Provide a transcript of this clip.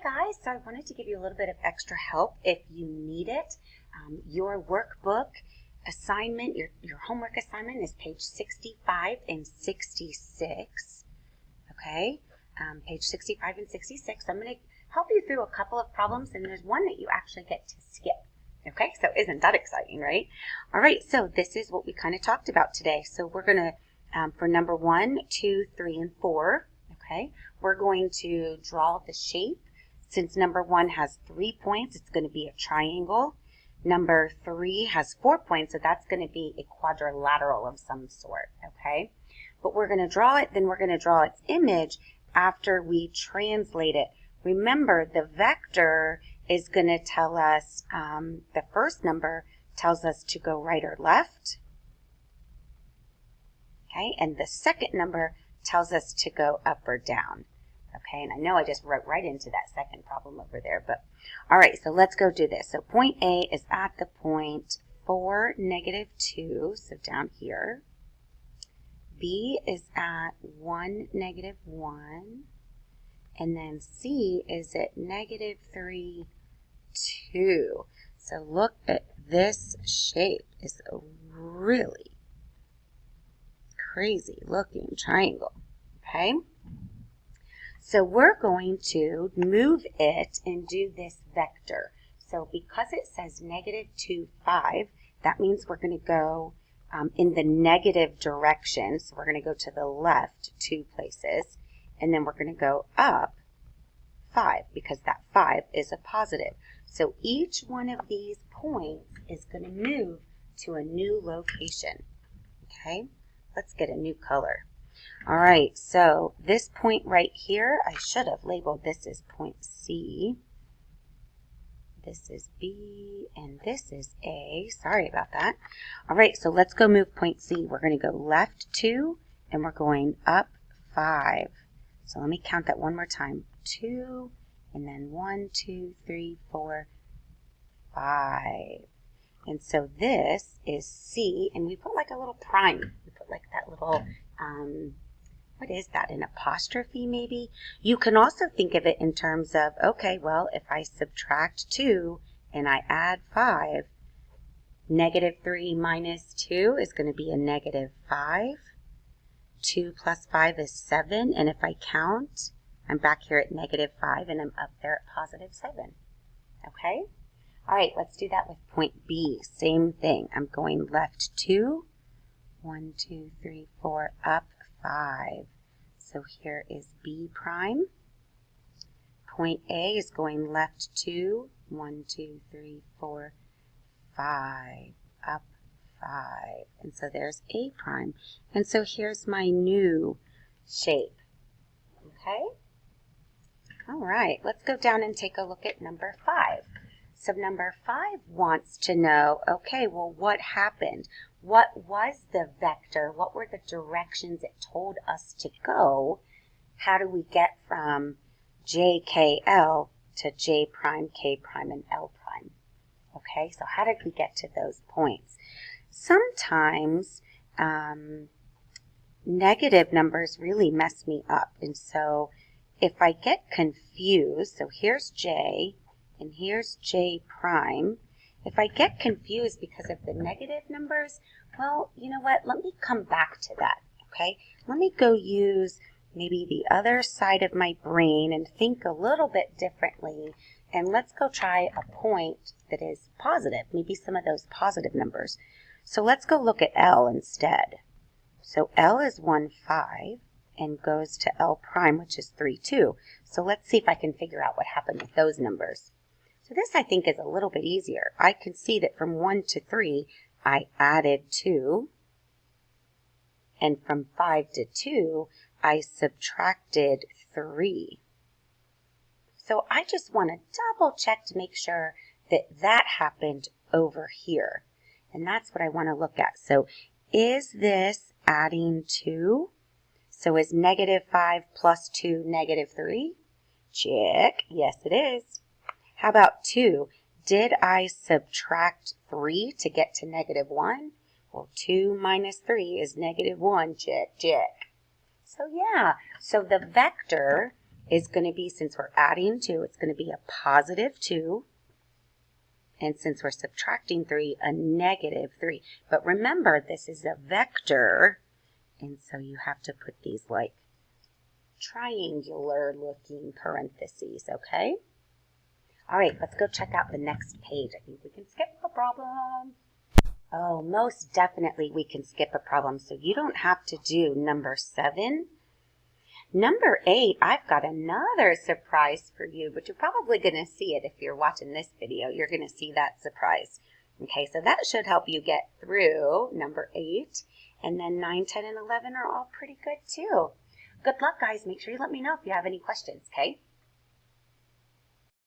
guys, so I wanted to give you a little bit of extra help if you need it. Your workbook assignment, your homework assignment is page 65 and 66, okay? Page 65 and 66. I'm going to help you through a couple of problems, and there's one that you actually get to skip, okay? So isn't that exciting, right? All right, so this is what we kind of talked about today. So we're going to, for number 1, 2, 3, and 4, okay, we're going to draw the shape. Since number 1 has 3 points, it's going to be a triangle. Number 3 has 4 points, so that's going to be a quadrilateral of some sort, okay? But we're going to draw it, then we're going to draw its image after we translate it. Remember, the vector is going to tell us, the first number tells us to go right or left, okay? And the second number tells us to go up or down. Okay, and I know I just wrote right into that second problem over there, but all right, so let's go do this. So point A is at the point 4, -2, so down here. B is at 1, -1, and then C is at -3, 2. So look at this shape. It's a really crazy looking triangle, okay? So we're going to move it and do this vector. So because it says -2, 5, that means we're going to go in the negative direction. So we're going to go to the left 2 places, and then we're going to go up 5 because that 5 is a positive. So each one of these points is going to move to a new location. Okay, let's get a new color. All right, so this point right here, I should have labeled this as point C. This is B, and this is A. Sorry about that. All right, so let's go move point C. We're going to go left 2, and we're going up 5. So let me count that one more time. 2, and then 1, 2, 3, 4, 5. And so this is C, and we put like a little prime. We put like that little, what is that, an apostrophe maybe? You can also think of it in terms of, okay, well, if I subtract 2 and I add 5, -3 minus 2 is going to be a -5. 2 plus 5 is 7, and if I count, I'm back here at -5, and I'm up there at +7. Okay? All right, let's do that with point B. Same thing. I'm going left 2, 1, 2, 3, 4, up 5. So here is B prime. Point A is going left 2, 1, 2, 3, 4, 5, up 5. And so there's A prime. And so here's my new shape. Okay? All right, let's go down and take a look at number 5. So number 5 wants to know, okay, well, what happened? What was the vector? What were the directions it told us to go? How do we get from JKL to J prime, K prime, and L prime? Okay, so how did we get to those points? Sometimes negative numbers really mess me up. And so if I get confused, so here's J, and here's J prime. If I get confused because of the negative numbers, well, you know what? Let me come back to that, okay? Let me go use maybe the other side of my brain and think a little bit differently, and let's go try a point that is positive, maybe some of those positive numbers. So let's go look at L instead. So L is 1, 5, and goes to L prime, which is 3, 2. So let's see if I can figure out what happened with those numbers. So this, I think, is a little bit easier. I can see that from 1 to 3, I added 2. And from 5 to 2, I subtracted 3. So I just want to double check to make sure that that happened over here. And that's what I want to look at. So is this adding 2? So is -5 plus 2 -3? Check. Yes, it is. How about 2? Did I subtract 3 to get to -1? Well, 2 minus 3 is -1. Check, check. So yeah, so the vector is going to be, since we're adding 2, it's going to be a positive 2. And since we're subtracting 3, a negative 3. But remember, this is a vector, and so you have to put these like triangular looking parentheses, okay? All right, let's go check out the next page. I think we can skip a problem. Oh, most definitely we can skip a problem, so you don't have to do number 7. Number 8, I've got another surprise for you, but you're probably going to see it if you're watching this video. You're going to see that surprise. Okay, so that should help you get through number 8. And then 9, 10, and 11 are all pretty good too. Good luck, guys. Make sure you let me know if you have any questions, okay?